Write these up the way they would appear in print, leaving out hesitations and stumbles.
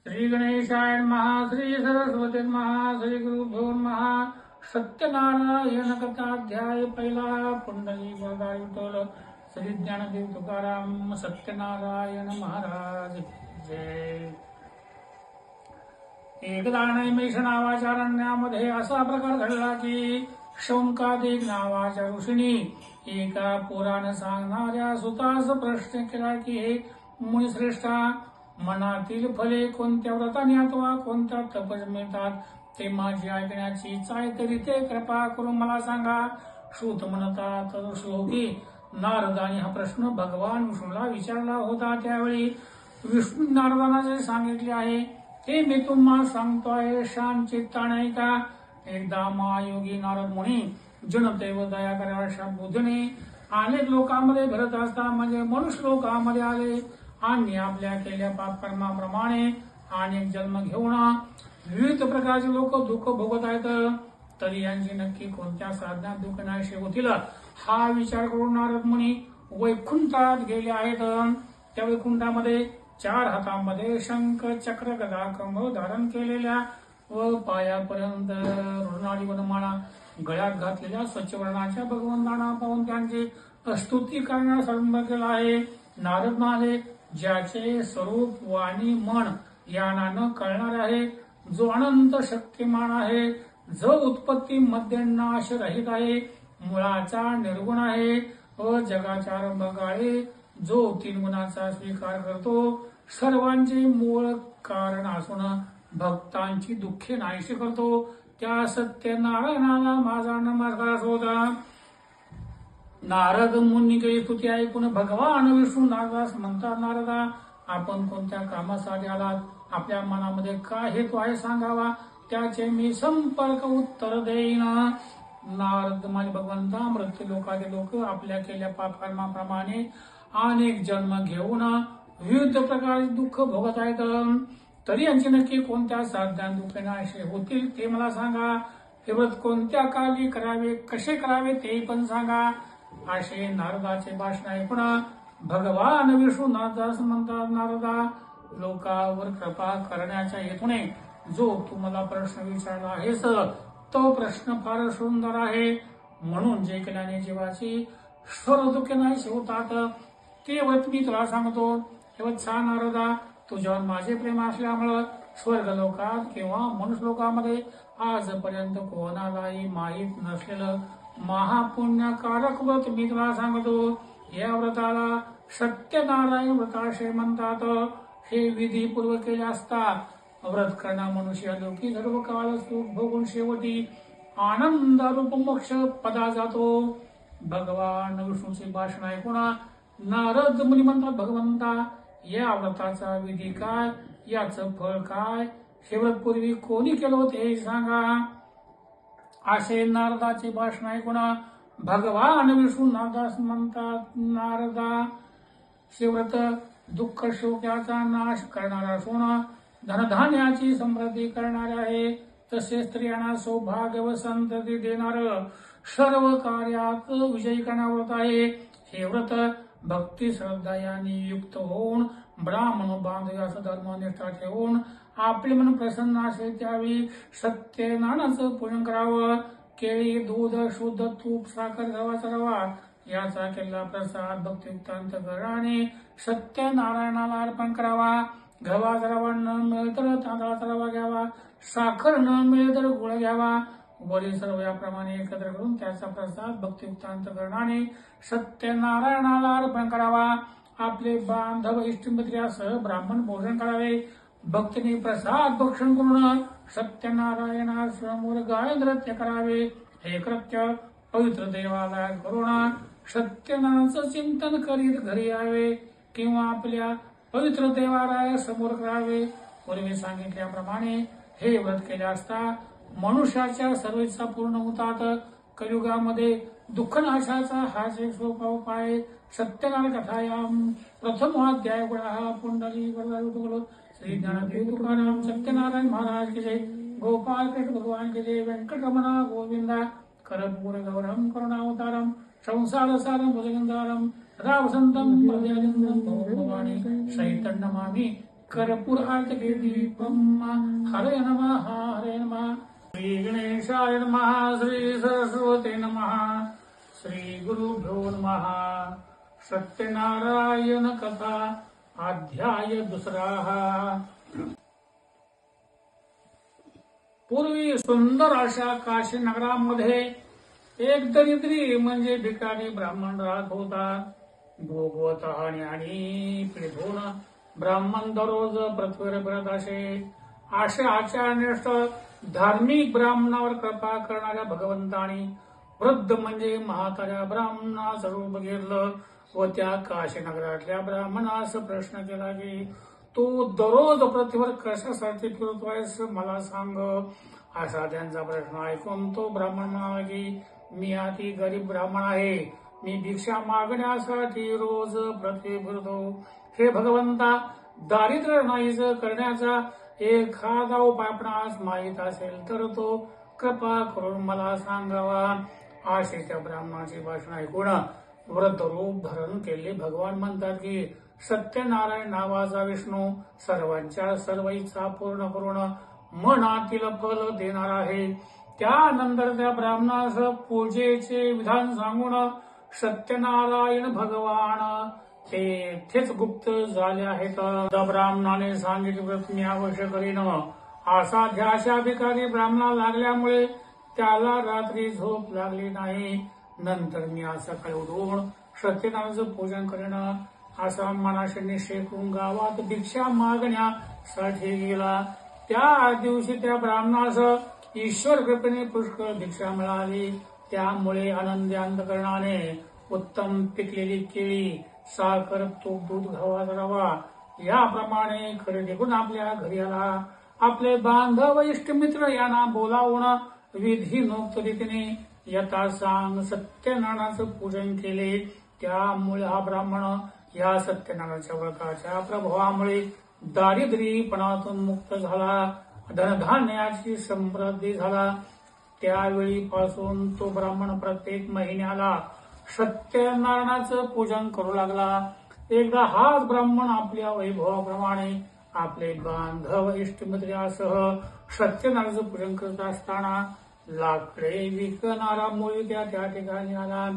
श्री गणेशाय नमः, श्री सरस्वती नमः, श्री गुरुभ्यो नमः. सत्यनारायण कथाध्याय पहिला. पुंडलिक वरदाई विठ्ठल श्री ज्ञानदेव तुकाराम सत्यनारायण महाराज जय. एकदा नैमिष नावाच्या अरण्यामध्ये असा प्रकार घडला की शौनकादिक नावाच्या ऋषींनी एका पुराण सांगणाऱ्या सुतास प्रश्न केला की हे मुनिश्रेष्ठा, मनातील फले कोणत्या व्रताने अथवा कोणत्या तपस मिळतात ते माझी ऐकण्याची इच्छा आहे, तरी ते कृपा करून मला सांगा. श्रुत म्हणतात श्लोकी नारदाने हा प्रश्न भगवान विष्णूला विचारला होता. त्यावेळी विष्णू नारदांना जे सांगितले आहे ते मी तुम्हाला सांगतोय. शांत चित्ताने ऐका. एकदा महायोगी नारद मुनी जनतेव दया कराव्या अशा बुद्धीने अनेक लोकांमध्ये फिरत असता म्हणजे मनुष्य लोकांमध्ये आले आणि आपल्या केलेल्या पाप कर्माप्रमाणे अनेक जन्म घेऊन विविध प्रकारचे लोक दुःख भोगत आहेत. तरी यांची नक्की कोणत्या साधनात दुःख नाहीसे होतील हा विचार करून नारद मुनी वैकुंठात गेले आहेत. त्या वैकुंठामध्ये 4 हातांमध्ये शंख चक्र गदा कमळ धारण केलेल्या व पायापर्यंत रुणाळी वनमाळा गळ्यात घातलेल्या स्वच्छ वर्णाच्या भगवंतांना पाहून त्यांची स्तुती करण्यास आरंभ केला आहे. नारद म्हणाले, ज्याचे स्वरूप वाणी मन यांना न कळणार आहे, जो अनंत शक्तिमान आहे, जो उत्पत्ती मध्य नाश रहित आहे, मुळाचा निर्गुण आहे व जगाच्या आरंभकाळी जो 3 गुणांचा स्वीकार करतो, सर्वांचे मूळ कारण असून भक्तांची दुःखे नाहीशी करतो, त्या सत्यनारायणाला माझा नमस्कार होता. नारद मुनीची स्तुती ऐकून भगवान विष्णू नारदास म्हणतात, नारदा, आपण कोणत्या कामासाठी आलात? आपल्या मनामध्ये काय हेतू आहे सांगावा, त्याचे मी संपर्क उत्तर देईन. नारद म्हणजे भगवंता, मृत्यू लोकातील लोक आपल्या केलेल्या पापकर्माप्रमाणे अनेक जन्म घेऊन विविध प्रकारचे दुःख भोगत आहेत. तरी यांची नक्की कोणत्या साध्यात दुःख नाहीसे होतील ते मला सांगा. हे व्रत कोणत्या काली करावे, कसे करावे ते पण सांगा. असे नारदाचे भाषण ऐकून भगवान विष्णू नारदास म्हणतात, नारदा, लोकांवर कृपा करण्याच्या हेतूने जो तू मला प्रश्न विचारला आहेस तो प्रश्न फार सुंदर आहे. म्हणून जे केल्याने जीवाची सर्व दुःखे नाहीसे होतात ते व्रत मी तुला सांगतो. हे वत्सा नारदा, तुझ्यावर माझे प्रेम असल्यामुळे स्वर्ग लोकात किंवा मनुष्य लोकांमध्ये आजपर्यंत कोणालाही माहीत नसलेलं महापुण्यकारक व्रत मी तुला सांगतो. या व्रताला सत्यनारायण व्रताशे म्हणतात. हे विधीपूर्वक केले असता व्रत करणारा मनुष्य लोकी सर्व काळ सुख भोगून शेवटी आनंद रूप मोक्ष पदा जातो. भगवान विष्णूचे भाषण ऐकून नारद मुनी म्हणतात, भगवंता, या व्रताचा विधी काय, याचं फळ काय, हे व्रत पूर्वी कोणी केलं होते हे सांगा. असे नारदाचे भाषण ऐकून भगवान विष्णू नारदास म्हणतात, नारदा, शिवव्रत दुःख शोकाचा नाश करणारा असून धनधान्याची समृद्धी करणारे आहे. तसेच स्त्रियांना सौभाग्य व संतती देणार, सर्व कार्यात विजयी करणारे व्रत आहे. हे व्रत भक्ती श्रद्धा यांनी युक्त होऊन ब्राह्मण बांधव्यास धर्मनिष्ठा ठेवून आपले मन प्रसन्न असेल त्यावेळी सत्यनारायणाचं पूजन करावं. केळी, दूध, शुद्ध तूप, साखर, गव्हाचा रवा याचा केलेला प्रसाद भक्तियुक्तांत करणाने सत्यनारायणाला अर्पण करावा. गव्हाचा रवा न मिळेल तर तांदळाचा रवा घ्यावा, साखर न मिळेल तर गुळ घ्यावा. वरील सर्व याप्रमाणे एकत्र करून त्याचा प्रसाद भक्तियुक्तांत करणाने सत्यनारायणाला अर्पण करावा. आपले बांधव इष्टमित्रासह ब्राह्मण भोजन करावे. भक्तीने प्रसाद भक्षण करून सत्यनारायणासमोर गाय नृत्य करावे. हे कृत्य पवित्र देवालयात करून सत्यनारायणाचं चिंतन करीत घरी यावे किंवा आपल्या पवित्र देवालयासमोर करावे. पूर्वी सांगितल्याप्रमाणे हे व्रत केले असता मनुष्याच्या सर्व इच्छा पूर्ण होतात. कलियुगामध्ये दुःखनाशाचा हाच एक सोपा उपाय. सत्यनारायण कथायाम प्रथम अध्याय गुणा पुंडलिक वरदाई श्री ज्ञानदेव तुकाराम सत्यनारायण महाराज के जय. गोपाल कृष्ण भगवान के जय. वेंकटरमणा गोविंदा. कर्पूर गौरम करुणावतारम संसार सारम भुजगंधारम सदा वसंतम भवानी सहितं नमामि कर्पूरार्चके दीपम हरे नमः हरे नमः. श्री गणेशाय नमः. श्री सरस्वती नमः. श्री गुरुभ्यो नमः. सत्यनारायण कथा अध्याय दुसरा. पूर्वी सुंदर अशा काशी नगरामध्ये एक दरिद्री म्हणजे भिकारी ब्राह्मण राहत होता. भोगवत आणि पीडित होऊन ब्राह्मण दररोज पृथ्वीवर फिरत असे. अशा आचार्यनिष्ठ धार्मिक ब्राह्मणावर कृपा करणाऱ्या भगवंतानी वृद्ध म्हणजे म्हाताऱ्या ब्राह्मणाचं रूप घेतलं व त्या काशी नगरातल्या ब्राह्मणास प्रश्न केला की तू दररोज पृथ्वीवर कशासाठी फिरतोयस मला सांग. असा त्यांचा प्रश्न ऐकून तो ब्राह्मण म्हणाला की मी अति गरीब ब्राह्मण आहे. मी भिक्षा मागण्यासाठी रोज पृथ्वी फिरतो. हे भगवंता, दारिद्र्य नाहीस करण्याचा एखादा उपाय आपणास माहीत असेल तर तो कृपा करून मला सांगावा. असे त्या ब्राह्मणाची भाषण ऐकून वृद्ध रूप धारण केले भगवान म्हणतात की सत्यनारायण नावाचा विष्णू सर्वांच्या सर्व इच्छा पूर्ण करून मनातील फल देणार आहे. त्यानंतर त्या ब्राह्मणास पूजेचे विधान सांगून सत्यनारायण भगवान तेथेच गुप्त झाले आहेत. त्या ब्राह्मणाने सांगितले मी अवश्य करीन. असा ध्यासा भिकारी ब्राह्मणा लागल्यामुळे त्याला रात्री झोप लागली नाही. नंतर मी आज सकाळी उठून सत्यनारायणाचं पूजन करीन असा मनाशी निश्चय करून गावात भिक्षा मागण्यासाठी गेला. त्या दिवशी त्या ब्राह्मणास ईश्वर कृपेने पुष्कळ भिक्षा मिळाली. त्यामुळे आनंदी अंतकरणाने उत्तम पिकलेली केळी, साखर, तूप, दूध, गव्हाचा रवा याप्रमाणे खरेदी करून आपल्या घरी आला. आपले बांधव इष्टमित्र यांना बोलावून विधिनोक्त रीतीने यथासांग सत्यनारायणाचं पूजन केले. त्यामुळे हा ब्राह्मण या सत्यनारायणाच्या व्रताच्या प्रभावामुळे दारिद्र्यपणातून मुक्त झाला. धनधान्याची समृद्धी झाला. त्यावेळीपासून तो ब्राह्मण प्रत्येक महिन्याला सत्यनारायणाचं पूजन करू लागला. एकदा हाच ब्राह्मण आपल्या वैभवाप्रमाणे आपले बांधव इष्टमित्र यासह सत्यनारायणाचं पूजन करत असताना लाकडे विकणारा मोळविक्या त्या ठिकाणी आला.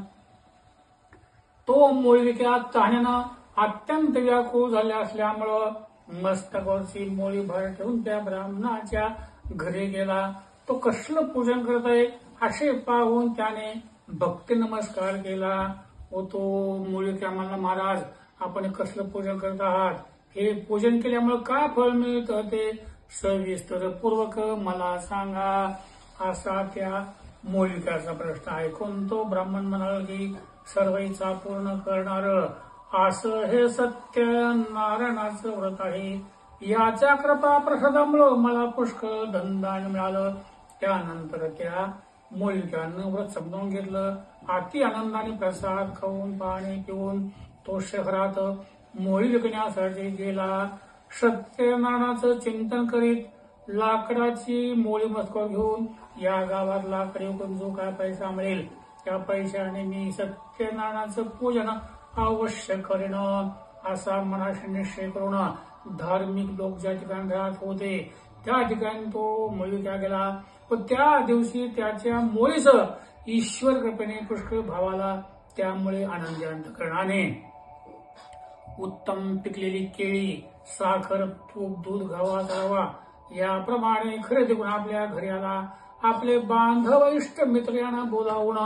तो मोळविक्या तहानेनं अत्यंत व्याकुळ झाले असल्यामुळं मस्तकावरची मोळी भर ठेवून त्या ब्राह्मणाच्या घरी गेला. तो कसलं पूजन करत आहे असे पाहून त्याने भक्ती नमस्कार केला व तो मोळविक्या म्हणला महाराज आपण कसलं पूजन करत आहात. हे पूजन केल्यामुळे काय फळ मिळतं ते सविस्तर पूर्वक मला सांगा. असा त्या मोळविक्याचा प्रश्न ऐकून तो ब्राह्मण म्हणाला की सर्व इच्छा पूर्ण करणार असं हे सत्यनारायणाचं व्रत आहे. याच्या कृपा प्रसादामुळे मला पुष्कळ धनधान्य मिळालं. त्यानंतर त्या मोळविक्यानं व्रत समजावून घेतलं. अति आनंदाने प्रसाद खाऊन पाणी पिऊन तो शहरात मोळी विकण्यासाठी गेला. सत्यनारायणाचं चिंतन करीत लाकडाची मोळी मस्तकावर घेऊन या गावात लाकडी विकून जो काय पैसा मिळेल त्या पैशाने मी सत्यनारायणाचं पूजन अवश्य करेन असा मनाशी निश्चय करून धार्मिक लोक ज्या ठिकाणी राहत होते त्या ठिकाणी तो मोळविक्या गेला व त्या दिवशी त्याच्या मोळीस ईश्वर कृपेने पुष्कळ भावाला. त्यामुळे आनंदी अंतकरणाने उत्तम पिकलेली केळी, साखर, तूप, दूध, गव्हाचा रवा याप्रमाणे खरेदी करून आपल्या घरी आला. आपले बांधव इष्ट मित्र यांना बोलावून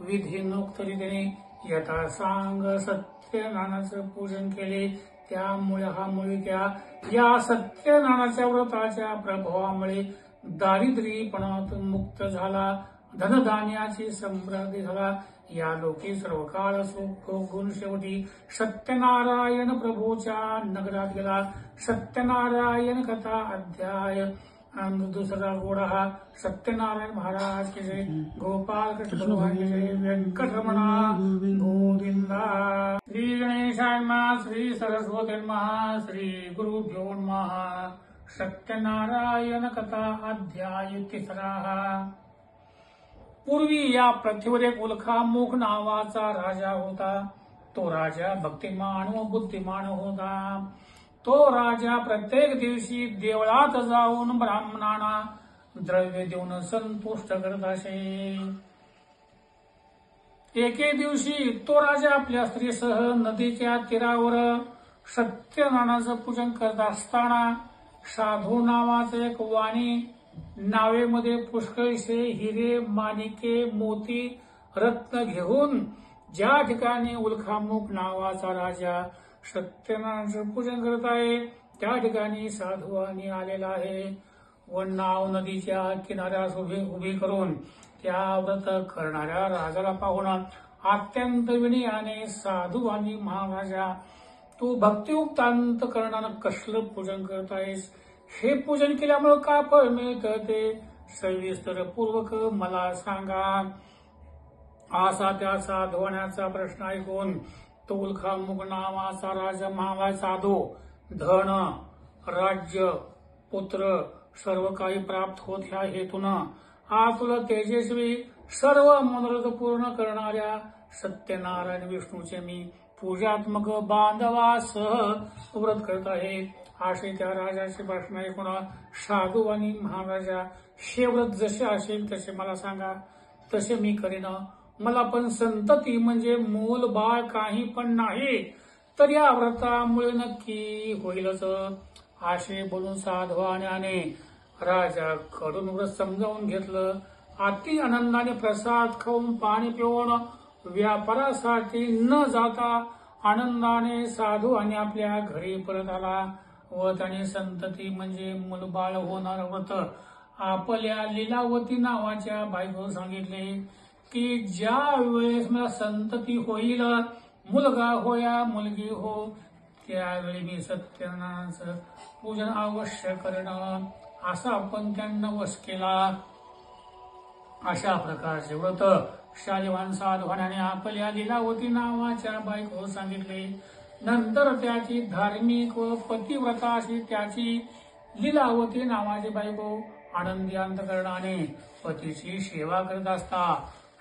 विधिनोक्त रीतीने यथासांग सत्यनारायणाचं पूजन केले. त्यामुळे हा मोळविक्या या सत्यनारायणाच्या व्रताच्या प्रभावामुळे दारिद्र्यपणातून मुक्त झाला. धनधान्याची समृद्धी झाला. या लोकी सर्व काळ सुख गुण शेवटी सत्यनारायण प्रभूच्या नगरात गेला. सत्यनारायण कथा अध्याय दुसरा गोडा हा सत्यनारायण महाराज की जय. गोपाल कृष्ण भगवान की जय. व्यंकटरमणा गोविंदा. श्री गणेशाय नमः. श्री सरस्वती नमः. श्री गुरुभ्यो नमः. सत्यनारायण कथा अध्याय तिसरा. पूर्वी या पृथ्वीवर एक उल्कामुख नावाचा राजा होता. तो राजा भक्तिमान व बुद्धिमान होता. तो राजा प्रत्येक दिवशी देवळात जाऊन ब्राह्मणांना द्रव्य देऊन संतुष्ट करत असे. एके दिवशी तो राजा आपल्या स्त्रीसह नदीच्या तीरावर सत्यनारायणाचं पूजन करत असताना साधू नावाचा एक वाणी नावेमध्ये पुष्कळसे हिरे, माणिके, मोती, रत्न घेऊन ज्या ठिकाणी उल्खामुख नावाचा राजा सत्यनारायणाचं पूजन करत आहे त्या ठिकाणी साधूवाणी आलेला आहे व नाव नदीच्या किनाऱ्यास उभी करून त्या व्रत करणाऱ्या राजाला पाहून अत्यंत विनयाने साधूवाणी महाराजा, तू भक्तियुक्त अंतःकरणानं कसलं पूजन करत आहेस? हे पूजन केल्यामुळे काय फळ मिळतं ते सविस्तर पूर्वक मला सांगा. असा त्या साधवाण्याचा प्रश्न ऐकून तो उल्खामुख नावाचा राजा म्हणाला, साधू, धन, राज्य, पुत्र सर्व काही प्राप्त होत ह्या हेतून तुला तेजस्वी सर्व मनोरथ पूर्ण करणाऱ्या सत्यनारायण विष्णूचे मी पूजात्मक बांधवासह व्रत करत आहे. असे त्या राजाचे भाषण ऐकून साधू आणि महाराजा, हे व्रत जसे असेल तसे मला सांगा, तसे मी करेन. मला पण संतती म्हणजे मूल बाळ काही पण नाही, तर या व्रतामुळे नक्की होईलच. असे बोलून साधवाण्याने राजाकडून व्रत समजावून घेतलं. अति आनंदाने प्रसाद खाऊन पाणी पिऊन व्यापारासाठी न जाता आनंदाने साधू आणि आपल्या घरी परत आला व त्याने संतती म्हणजे मुलबाळ होणार व्रत आपल्या लीलावती नावाच्या बायको सांगितले की ज्या वेळेस मला संतती होईल, मुलगा हो या मुलगी हो, त्यावेळी मी सत्यनारायणाचं पूजन अवश्य करणं, असा आपण त्यांना वश केला. अशा प्रकारचे व्रत शालिवान साधवाने आपल्या लीलावती नावाच्या बायको सांगितले. नंतर त्याची धार्मिक व पतिव्रता अशी त्याची लीलावती नावाची बायको आनंदी अंतःकरणाने पतीची सेवा करत असता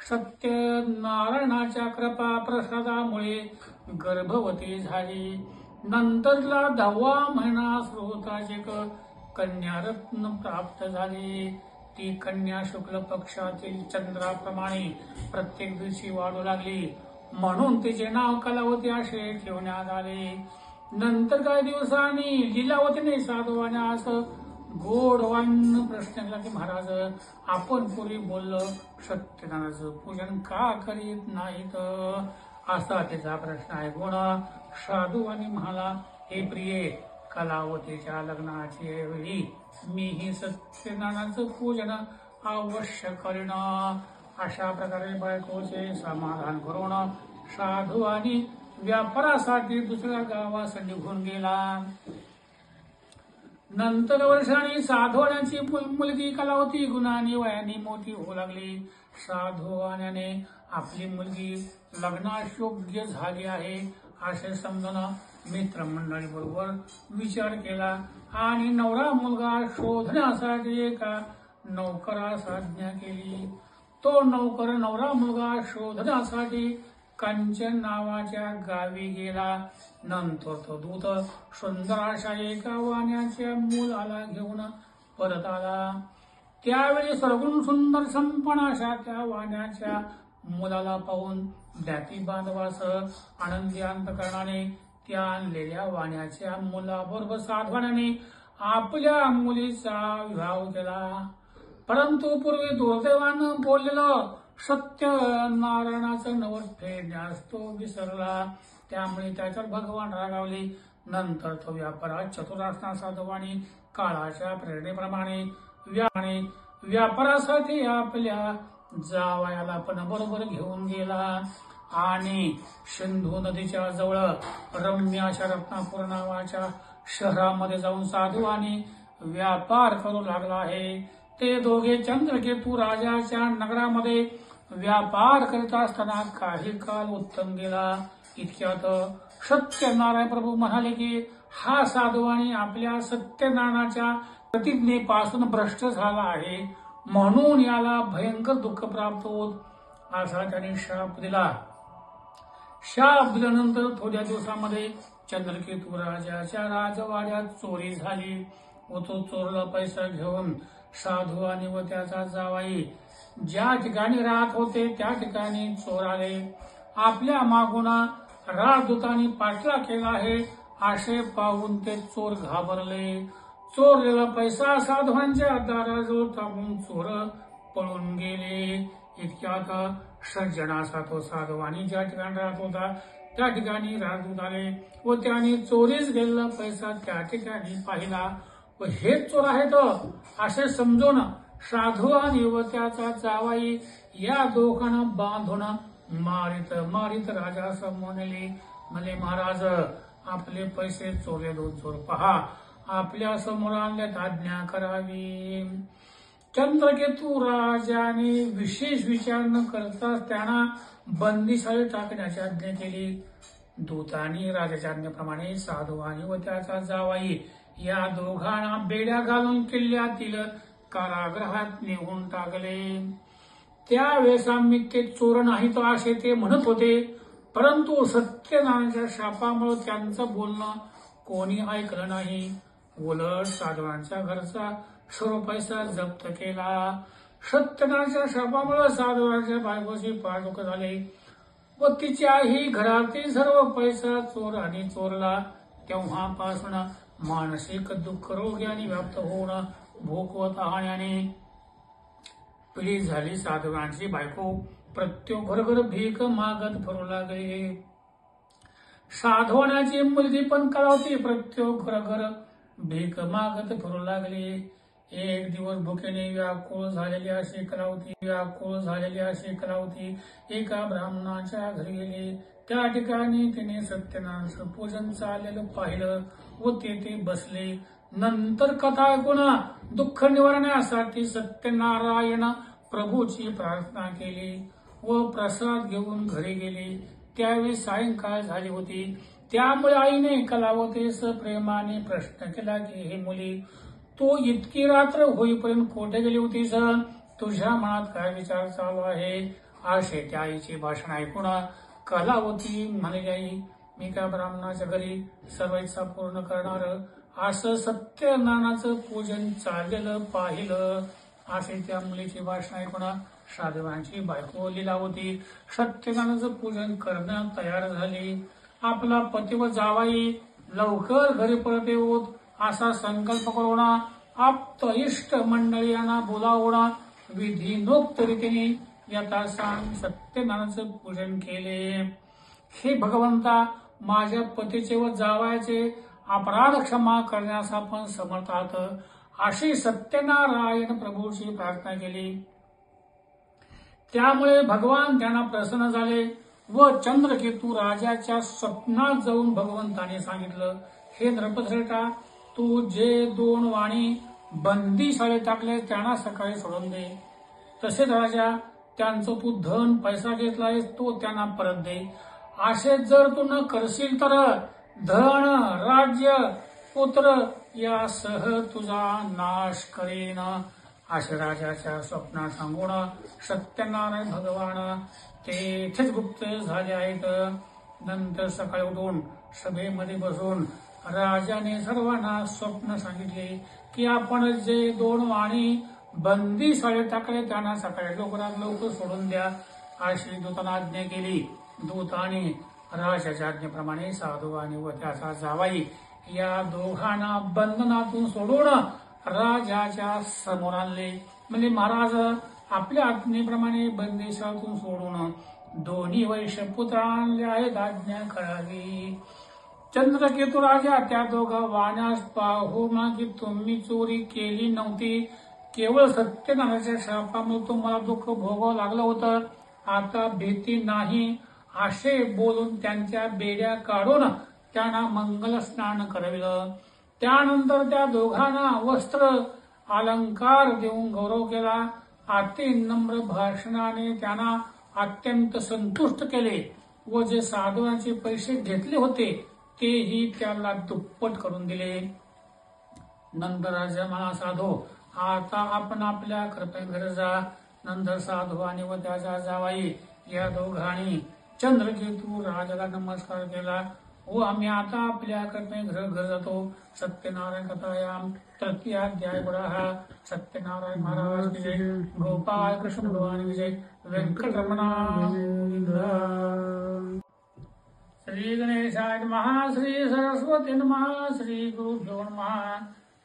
सत्यनारायणाच्या कृपा प्रसादामुळे गर्भवती झाली. नंतरला 10वा महिना श्रोताचे कन्यारत्न प्राप्त झाले. ती कन्या शुक्ल पक्षातील चंद्राप्रमाणे प्रत्येक दिवशी वाढू लागली, म्हणून तिचे नाव कलावती असे ठेवण्यात आले. नंतर काही दिवसांनी लीलावतीने साधवाण्यास गोडवान प्रश्न केला की महाराज, आपण पूर्वी बोललो सत्यनारायणाचं पूजन का करीत नाहीत? असा तिचा प्रश्न ऐकून साधुवानी म्हणाला, हे प्रिये, कलावतीच्या लग्नाच्या वेळी मीही सत्यनारायणाचं पूजन अवश्य करीन. अशा प्रकारे बायकोचे समाधान करून साधू आणि व्यापारासाठी दुसऱ्या गावास निघून गेला. नंतर वर्षांनी साधवाण्याची मुलगी कलावती गुणांनी वयाने मोठी होऊ लागली. साधवाण्याने आपली मुलगी लग्नास योग्य झाली आहे असे समजून मित्रमंडळी बरोबर विचार केला आणि नवरा मुलगा शोधण्यासाठी एका नौकरास आज्ञा केली. तो नौकर नवरा मुलगा शोधण्यासाठी कंचन नावाच्या गावी गेला. नंतर तो दूत सुंदर अशा एका वाण्याच्या मुलाला घेऊन परत आला. त्यावेळी सर्वगुण सुंदर संपन्न अशा त्या वाण्याच्या मुलाला पाहून ज्ञाती बांधवासह आनंदी अंतःकरणाने त्या आणलेल्या वाण्याच्या मुलाबरोबर साधवाने आपल्या मुलीचा विवाह केला. परंतु पूर्वी दुर्दैवानं बोललेलं सत्यनारायणाचं नवस फेडण्यास तो विसरला. त्यामुळे त्याच्यावर भगवान रागावले. नंतर तो व्यापारात चतुर असणारा साधवाने काळाच्या प्रेरणेप्रमाणे व्यापारासाठी आपल्या जावयाला पण बरोबर घेऊन गेला आणि सिंधू नदीच्या जवळ रम्य अशा रत्नापूर नावाच्या शहरामध्ये जाऊन साधू आणि व्यापार करू लागला आहे. ते दोघे चंद्रकेतू राजाच्या नगरामध्ये व्यापार करीत असताना काही काळ उत्तम गेला. इतक्यात सत्यनारायण प्रभू म्हणाले की हा साधवानी आपल्या सत्यनारायणाच्या प्रतिज्ञेपासून भ्रष्ट झाला आहे, म्हणून याला भयंकर दुःख प्राप्त होत असा त्याने शाप दिला. शाप दिल्यानंतर थोड्या दिवसामध्ये चंद्रकेतू राजाच्या राजवाड्यात चोरी झाली व तो चोरला पैसा घेऊन साधू आणि व त्याचा जावाई ज्या ठिकाणी राहत होते त्या ठिकाणी चोर आले. आपल्या मागून राजदूतांनी पाठला केला आहे असे पाहून ते चोर घाबरले. चोरलेला पैसा साधवांच्या दाराजवळ टाकून चोर पळून गेले. इतक्यात सज्जनाचा तो साधू आणि ज्या ठिकाणी राहत होता त्या ठिकाणी राजदूत आले व त्यांनी चोरीस गेलेला पैसा त्या ठिकाणी पाहिला व हेच चोर आहेत असे समजून साधू आणि व त्याचा जावाई या दोघांना बांधून मारित मारित राजा समोर नेले. म्हणजे महाराज आपले पैसे चोरले दोन चोर पहा, आपल्या समोर आणल्यात आज्ञा करावी. चंद्रकेतू राजाने विशेष विचार न करता त्यांना बंदिशाळी टाकण्याची आज्ञा केली. दूतांनी राजाच्या आज्ञेप्रमाणे साधू आणि व त्याचा जावाई या दोघांना बेड्या घालून किल्ल्यातील कारागृहात नेऊन टाकले. त्यावेळेस आम्ही ते चोर नाहीत असे ते म्हणत होते, परंतु सत्यनारायणाच्या शापामुळे त्यांचं बोलणं कोणी ऐकलं नाही. उलट साधवांच्या घरचा सर्व पैसा जप्त केला. सत्यनारायणाच्या शापामुळे साधवांच्या बायकोची पाठदुख झाले व तिच्याही घरातील सर्व पैसा चोराने चोरला. तेव्हापासून मानसिक दुःख रोग्याने व्याप्त होऊन भूक व तहाण्याने पीडित झाली. साधवांची बायको प्रत्येक घरघर भीक मागत फिरू लागली. साधवानाची मुलगी पण कळवती प्रत्येक घरघर भीक मागत फिरू लागली. एक दिवस भुकेने व्याकुळ झालेली अशी कलावती एका ब्राह्मणाच्या घरी गेली. त्या ठिकाणी तिने सत्यनारायणाचं पूजन चाललेलं पाहिलं व तेथे बसले. नंतर कथा ऐकून दुःख निवारण्यासाठी सत्यनारायण प्रभूची प्रार्थना केली व प्रसाद घेऊन घरी गेले. त्यावेळी सायंकाळ झाली होती. त्यामुळे आईने कलावतीस प्रेमाने प्रश्न केला की हे मुली, तू इतकी रात्र होईपर्यंत कोठे गेली होतीस? तुझ्या मनात काय विचार चालू आहे? असे त्या आईचे भाषण ऐकून कलावती म्हणाली, आई मी त्या ब्राह्मणाच्या घरी सर्व इच्छा पूर्ण करणार असं सत्यनारायणाचं पूजन चाललेलं पाहिलं. असे त्या मुलीचे भाषण ऐकून साधवांची बायको लीलावती सत्यनारायणाचं पूजन करण्यास तयार झाली. आपला पती व जावाई लवकर घरी परत येऊत असा संकल्प करून आप्त इष्ट मंडळी यांना बोलावून विधिनोक्त रीतीने यथासांग सत्यनारायणाचं पूजन केले. हे भगवंता, माझ्या पतीचे व जावयाचे अपराध क्षमा करण्यास आपण समर्थ आहात अशी सत्यनारायण प्रभूची प्रार्थना केली. त्यामुळे भगवान त्यांना प्रसन्न झाले व चंद्रकेतू राजाच्या स्वप्नात जाऊन भगवंताने सांगितलं, हे नृपश्रेष्ठा, तू जे 2 वाणी बंदीशाळेत टाकले त्यांना सकाळी सोडून दे. तसेच राजा, त्यांचं तू धन पैसा घेतलायस तो त्यांना परत दे. असे जर तू न करशील तर धन राज्य पुत्र यासह तुझा नाश करेन. असे राजाच्या स्वप्नात सांगून सत्यनारायण भगवान तेथेच गुप्त झाले आहेत. नंतर सकाळी उठून सभेमध्ये बसून राजाने सर्वांना स्वप्न सांगितले की आपण जे 2 वाणी बंदीशाळेत टाकले त्यांना सकाळी लवकरात लवकर सोडून द्या अशी दूतांना आज्ञा केली. दूताने राजाच्या आज्ञेप्रमाणे साधू आणि व त्याचा जावाई या दोघांना बंधनातून सोडून राजाच्या समोर आणले. म्हणजे महाराज, आपल्या आज्ञेप्रमाणे बंदिशातून सोडून दोन्ही वैश्यपुत्र आणले आहेत, आज्ञा करावी. चंद्रकेतू राजा त्या दोघा वाण्यास पाहून की तुम्ही चोरी केली नव्हती, केवळ सत्यनारायणाच्या शापामुळे तुम्हाला दुःख भोगावं लागलं होतं, आता भीती नाही असे बोलून त्यांच्या बेड्या काढून त्यांना मंगल स्नान करविलं. त्यानंतर त्या दोघांना वस्त्र अलंकार देऊन गौरव केला. अति नम्र भाषणाने त्यांना अत्यंत संतुष्ट केले व जे साधवांचे पैसे घेतले होते तेही त्याला दुप्पट करून दिले. नंतर राजा म्हणा, साधू, आता आपण आपल्या कृपेघर जा. नंतर साधू आणि व त्याचा जावाई या दोघांनी चंद्रकेतू राजाला नमस्कार केला हो आम्ही आता आपल्या कृपे घर जातो. सत्यनारायण कथायाम तृतीय अध्याय बडा. सत्यनारायण महाराज की जय. गोपाल कृष्ण भगवान की जय. वेंकटरमणा गोविंदा. श्री गणेशाय नमः. श्री सरस्वती नमः. श्री गुरुभ्यो नमः.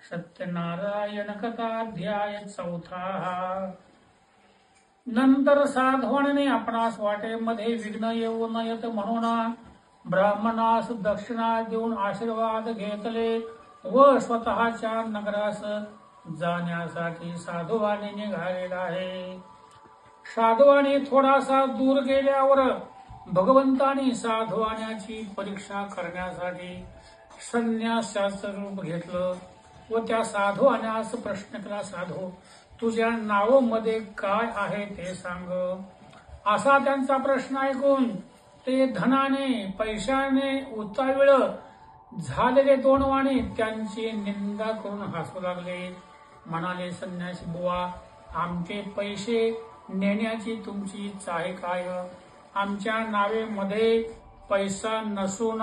सत्यनारायण कथाध्याय 4. नंतर साधवाने आपणास वाटेमध्ये विघ्न येऊ नयेत म्हणून ब्राह्मणास दक्षिणा देऊन आशीर्वाद घेतले व स्वतःच्या नगरास जाण्यासाठी साधुवाने निघालेला आहे. साधुवाने थोडासा दूर गेल्यावर भगवंताने साधुवाण्याची परीक्षा करण्यासाठी संन्यासाचं रूप घेतलं व त्या साधुवाण्यास प्रश्न केला. साधू, तुझ्या नावामध्ये काय आहे ते सांग. असा त्यांचा प्रश्न ऐकून ते धनाने पैशाने उतावीळ झालेले तोंडवाने त्यांची निंदा करून हसू लागले. म्हणाले, संन्यासी बुवा, आमचे पैसे नेण्याची तुमची इच्छा आहे काय? आमच्या नावेमध्ये पैसा नसून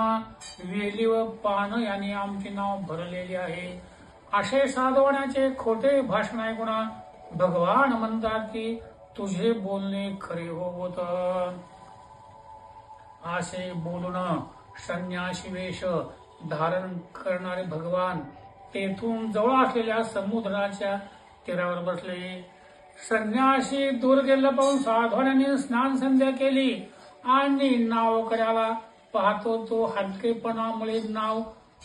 वेली व पान यांनी आमचे नाव भरलेले आहे. असे साधवण्याचे खोटे भाषण ऐकून भगवान म्हणतात की तुझे बोलणे खरे होत. असे बोलून संन्यासी वेश धारण करणारे भगवान तेथून जवळ असलेल्या समुद्राच्या तीरावर बसले. संन्यासी दूर गेलं पाहून साधवाने स्नान संध्या केली आणि नावकड्याला पाहतो तो हलकेपणामुळे नाव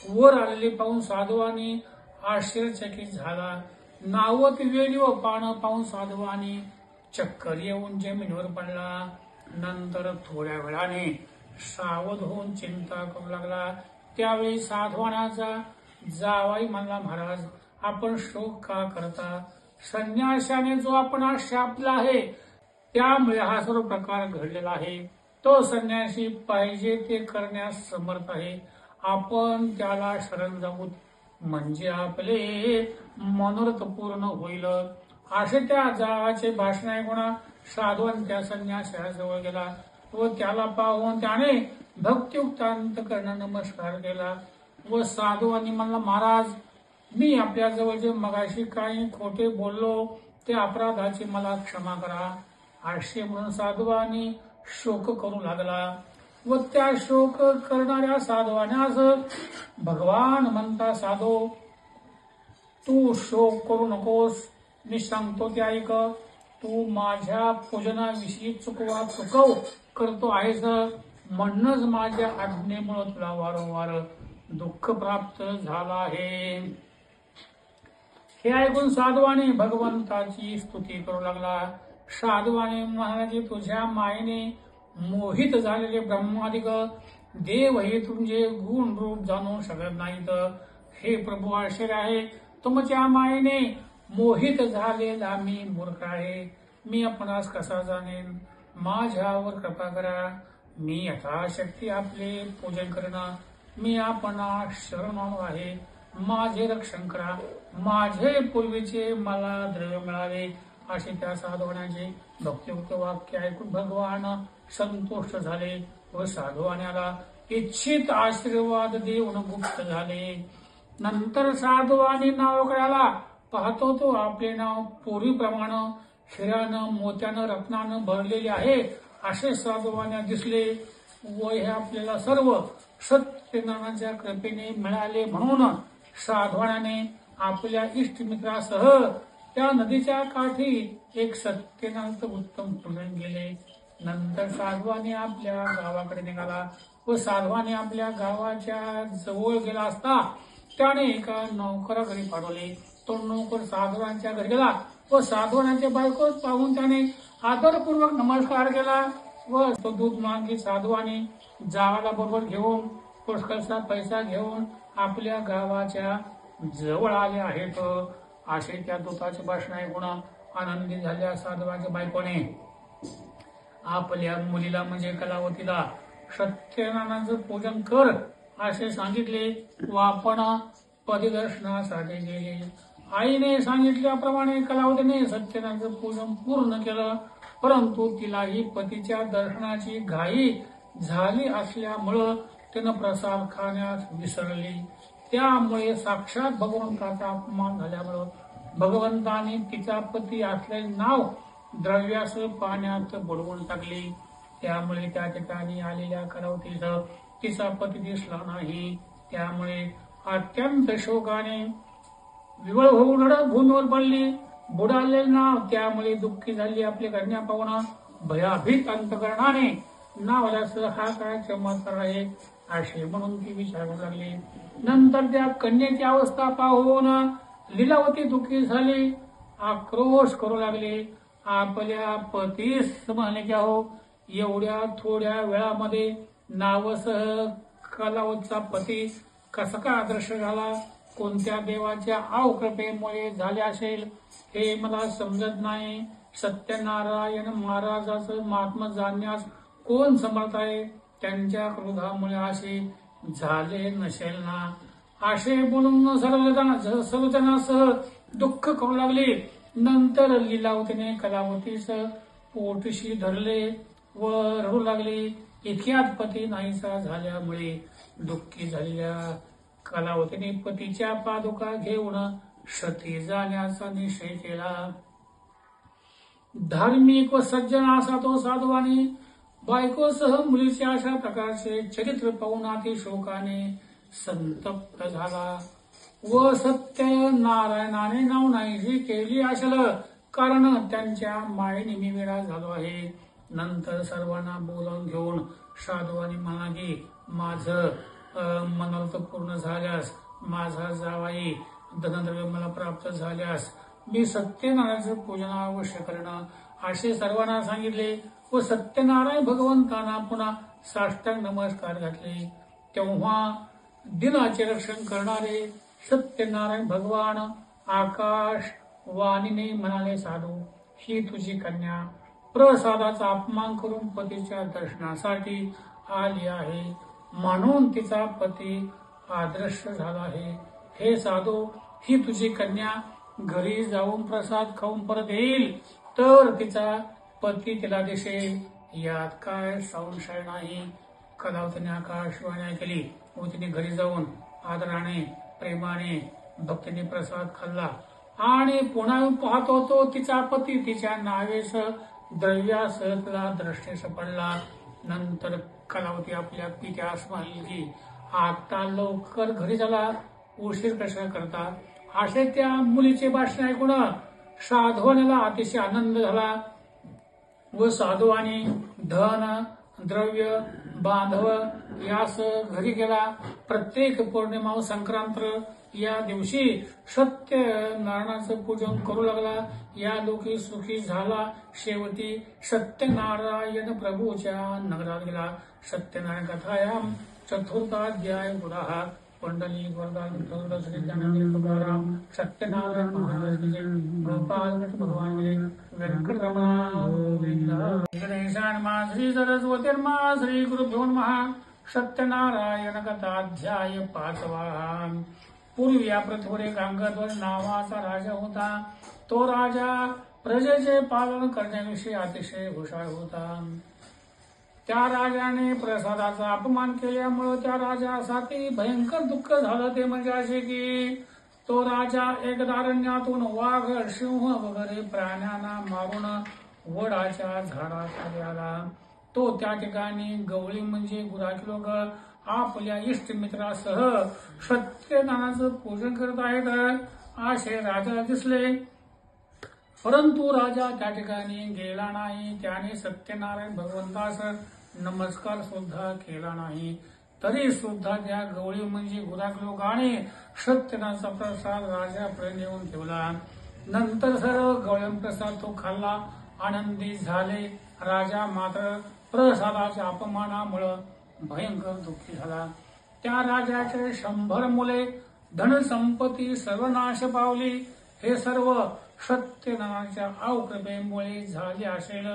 वर आलेले पाहून साधवानी आश्चर्यचकित झाला. नावत वेली व पानं पाहून साधवानी चक्कर येऊन जमिनीवर पडला. नंतर थोड्या वेळाने सावध होऊन चिंता करू लागला. त्यावेळी साधवानाचा जावाई म्हणला, महाराज, आपण शोक का करता? संन्यासाने जो आपण शापला आहे त्यामुळे हा सर्व प्रकार घडलेला आहे. तो संन्यासी पाहिजे ते करण्यास समर्थ आहे. आपण त्याला शरण जाऊ म्हणजे आपले मनोरथ पूर्ण होईल. असे त्या जावाचे भाषण ऐकून साधवान त्या संन्यासाजवळ गेला व त्याला पाहून त्याने भक्तियुक्त अंतकरणाने नमस्कार केला व साधवांनी म्हणला, महाराज, मी आपल्या जवळ जे मगाशी काही खोटे बोललो ते अपराधाची मला क्षमा करा. असे म्हणून साधवांनी शोक करू लागला व त्या शोक करणाऱ्या साधवाने भगवान म्हणता, साधो, तू शोक करू नकोस. मी सांगतो ते ऐक. तू माझ्या पूजनाविषयी चुकव करतो आहेस म्हणूनच माझ्या आज्ञेमुळे तुला वारंवार दुःख प्राप्त झाला आहे. हे ऐकून साधवाने भगवंताची स्तुती करू लागला. साधवाने म्हणाला की तुझ्या मायेने मोहित झालेले ब्रह्मादिक देव हे तुमचे गुण रूप जाणू शकत नाहीत. हे प्रभू, आश्चर्य आहे. तुमच्या मायेने मोहित झालेला मी मूर्ख आहे. मी आपणास कसा जाणेन? माझ्यावर कृपा करा. मी यथाशक्ती आपले पूजन करणं. मी आपणास शरण आहे. माझे रक्षण करा. माझे पूर्वीचे मला द्रव्य मिळावे. असे त्या साधवानाचे भक्तियुक्त वाक्य ऐकून भगवान संतुष्ट झाले व साधवानाला इच्छित आशीर्वाद देऊन गुप्त झाले. नंतर साधवानी नावकड्याला पाहतो तो आपले नाव पूर्वीप्रमाणे हिऱ्यानं, मोत्यानं, रत्नानं भरलेले आहे असे साधवाना दिसले व हे आपल्याला सर्व सत्यनारायणाच्या कृपेने मिळाले. म्हणून साधवानाने आपल्या इष्टमित्रासह त्या नदीच्या काठी एक सत्यनारायणाचं उत्तम पूजन केले. नंतर साधवाने आपल्या गावाकडे निघाला व साधवाने आपल्या गावाच्या जवळ गेला असता त्याने एका नोकरा घरी पाठवले. तो नोकर साधवांच्या घरी गेला व साधवांच्या बायको पाहून त्याने आदरपूर्वक नमस्कार केला व तो दूध मागित साधवाने जावाला बरोबर घेऊन पुष्कळचा पैसा घेऊन आपल्या गावाच्या जवळ आले आहेत. असे त्या दूताचे भाषण ऐकून आनंदी झाल्या साधवाच्या बायकोने आपल्या मुलीला म्हणजे कलावतीला सत्यनारायणाचं पूजन कर असे सांगितले व आपण पददर्शनासाठी गेले. आईने सांगितल्याप्रमाणे कलावतीने सत्यनारायणाचं पूजन पूर्ण केलं. परंतु तिलाही पतीच्या दर्शनाची घाई झाली असल्यामुळं तिनं प्रसाद खाण्यास विसरली. त्यामुळे साक्षात भगवंताचा अपमान झाल्यामुळं भगवंताने तिचा पती असलेले नाव द्रव्यास पाण्यात बुडवून टाकले. त्यामुळे त्या ठिकाणी आलेल्या करावतीस तिचा पती दिसला नाही. त्यामुळे अत्यंत शोकाने विवळ होऊन रडत भूमीवर पडली. बुडालेले नाव त्यामुळे दुःखी झाली. आपली कन्या पाहुणा भयाभीत अंतकरणाने नावाला हा काय चमत्कार आहे असे म्हणून ती विचारू लागली. नंतर त्या कन्येची अवस्था पाहून लीलावती दुःखी झाली, आक्रोश करू लागली. आपल्या पतीस म्हणाले की अहो, एवढ्या थोड्या वेळामध्ये नावसह कलावतचा पती कसा का अदृश्य झाला? कोणत्या देवाच्या अवकृपेमुळे झाले असेल हे मला समजत नाही. सत्यनारायण महाराजाचं महात्म्य जाणण्यास कोण समर्थ आहे? त्यांच्या क्रोधामुळे असे झाले नसेल ना, असे बोलून सर्वजनासह दुःख करू लागले. नंतर लीलावतीने कलावतीस पोटशी धरले व रडू लागले. इतक्यात पती नाहीसा झाल्यामुळे दुःखी झालेल्या कलावतीने पतीच्या पादुका घेऊन सती जाण्याचा निश्चय केला. धार्मिक व सज्जन असा तो साधू आणि बायकोसह मुलीचे अशा प्रकारचे चरित्र पाहून अति शोकाने संतप्त झाला व सत्यनारायणाने नाव नाहीशी केली असेल, कारण त्यांच्या मायेने मी वेळा झालो आहे. नंतर सर्वांना बोलावून घेऊन साधूवानी म्हणा की माझं मनोरथ पूर्ण झाल्यास, माझा जावाई धनद्रव्य मला प्राप्त झाल्यास मी सत्यनारायणाचं पूजन अवश्य करणं असे सर्वांना सांगितले व सत्यनारायण भगवंतांना पुन्हा साष्टांग नमस्कार घातले. तेव्हा दिनाचे रक्षण करणारे सत्यनारायण भगवान आकाश वाणीने म्हणाले, साधू, ही तुझी कन्या प्रसादाचा अपमान करून पतीच्या दर्शनासाठी आली आहे, म्हणून तिचा पती अदृश्य झाला आहे. हे साधू, ही तुझी कन्या घरी जाऊन प्रसाद खाऊन परत येईल तर तिचा पती तिला दिसेल, यात काय संशय नाही. कलावतीने आकाशवाणी केली व तिने घरी जाऊन आदराने प्रेमाने भक्तीने प्रसाद खाल्ला आणि पुन्हा पाहतो तो तिचा पती तिच्या नावेस द्रव्यासह तिला दृष्टीस पडला. नंतर कलावती आपल्या पित्यास म्हणली की आता लवकर घरी झाला, उशीर कशा करता? असे त्या मुलीचे भाषण ऐकून साधवाला अतिशय आनंद झाला व साधवाने धन द्रव्य बांधव यास घरी गेला. प्रत्येक पौर्णिमा व संक्रांत या दिवशी सत्यनारायणाचं पूजन करू लागला. या लोकी सुखी झाला. शेवटी सत्यनारायण प्रभूच्या नगरात गेला. सत्यनारायण कथायाम चतुर्थाध्याय पुरा. पंडलिक वरदान श्री ज्ञानदेव तुकाराम सत्यनारायण महाराज की जय. गोपाल भगवान की वेंकटरमण गोविंद. गणेशानमा श्री सरस्वतीर्मा श्री गुरुभ्यो नमः. सत्यनारायण कथाध्याय 5वा. पूर्वी या पृथ्वीवर एक अंगदवर नावाचा राजा होता. तो राजा प्रजेचे पालन करण्याविषयी अतिशय हुशार होता. त्या राजाने प्रसादाचा अपमान केल्यामुळे त्या राजासाठी भयंकर दुःख झालं. ते म्हणजे असे की तो राजा एकदा अरण्यातून वाघ सिंह वगैरे प्राण्यांना मारून वडाच्या झाडाखाली आला. तो त्या ठिकाणी गवळी म्हणजे गुराखी लोक आपल्या इष्टमित्रासह सत्यनारायणाचं पूजन करत आहेत असे राजाला दिसले. परंतु राजा त्या ठिकाणी गेला नाही. त्याने सत्यनारायण भगवंतास नमस्कार सुद्धा केला नाही. तरी सुद्धा त्या गवळी म्हणजे गुराख लोकांनी सत्यनारायणाचा प्रसाद राजापर्यंत येऊन ठेवला. नंतर सर्व गवळ्यां प्रसाद तो खाल्ला, आनंदी झाले. राजा मात्र प्रसादाच्या अपमानामुळे भयंकर दुःखी झाला. त्या राजाचे 100 मुले धनसंपत्ती सर्वनाश पावली. हे सर्व सत्यनारायणाच्या अवकृपेमुळे झाले असेल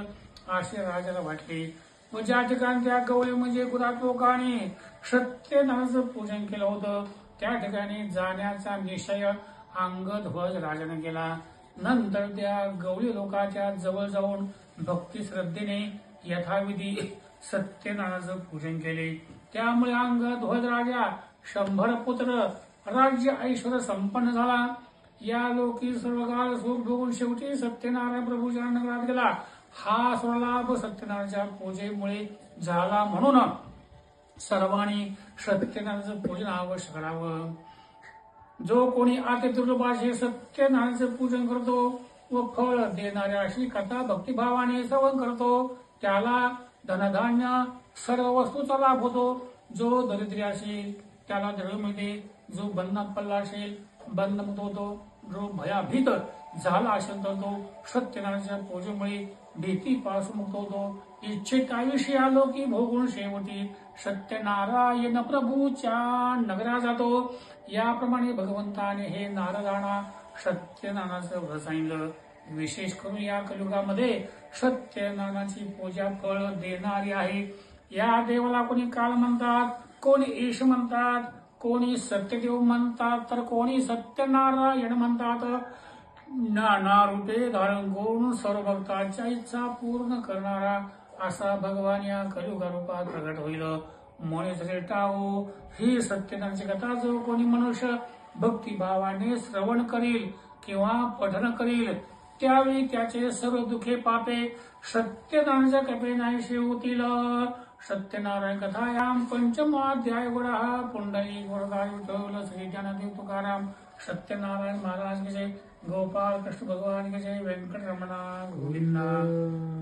असे राजाला वाटले. व ज्या ठिकाणी त्या गवळी म्हणजे गुराख लोकांनी सत्यनारायणाचं पूजन केलं होतं त्या ठिकाणी जाण्याचा निश्चय अंगध्वज राजाने केला. नंतर त्या गवळी लोकांच्या जवळ जाऊन भक्ती श्रद्धेने यथाविधी सत्यनारायणाचं पूजन केले. त्यामुळे अंग ध्वज राजा 100 पुत्र राज्य ऐश्वर संपन्न झाला. या लोकी सर्वकाळ सुख भोगून शेवटी सत्यनारायण प्रभूच्या नगरात गेला. हा स्वलाभ सत्यनारायणच्या पूजेमुळे झाला. म्हणून सर्वांनी सत्यनारायणाचं पूजन अवश्य करावं. जो कोणी आतिथ्यरूपाशी सत्यनारायणाचं पूजन करतो व फळ देणाऱ्या अशी कथा भक्तिभावाने श्रवण करतो त्याला धनधान्य सर्व वस्तूचा लाभ होतो. जो दरिद्री असेल त्याला दृढ मिळते. जो बंधनात पडला असेल बंधमुक्त होतो. जो भयाभीत झाला असेल तर तो सत्यनारायणाच्या पूजेमुळे भीतीपासून मुक्त होतो. इच्छित आयुष्य आलो की भोगून शेवटी सत्यनारायण प्रभूच्या नगरा जातो. याप्रमाणे भगवंताने हे नारदांना सत्यनारायणाचं व्रत सांगितलं. विशेष करून या कलियुगामध्ये सत्यनारायणाची पूजा फळ देणारी आहे. या देवाला कोणी काल म्हणतात, कोणी ईश म्हणतात, कोणी सत्यदेव म्हणतात तर कोणी सत्यनारायण म्हणतात. नाना रूपे धारण करून सर्व भक्तांच्या इच्छा पूर्ण करणारा असा भगवान या कलियुगा रूपात प्रगट होईल. म्हणून श्रेष्ठा हो, ही सत्यनारायणाची कथा जो कोणी मनुष्य भक्तिभावाने श्रवण करील किंवा पठन करील त्यावेळी त्याचे सर्व दुःखे पापे सत्यनारायणाच्या कृपेने नाहीसे होतील. सत्यनारायण कथायाम पंचमाध्याय गुरहा पुंडलिक वरदाय विठ्ठल श्री ज्ञानदेव तुकाराम सत्यनारायण महाराज के जय. गोपाल कृष्ण भगवान के जय. वेंकटरमणा गोविंदा.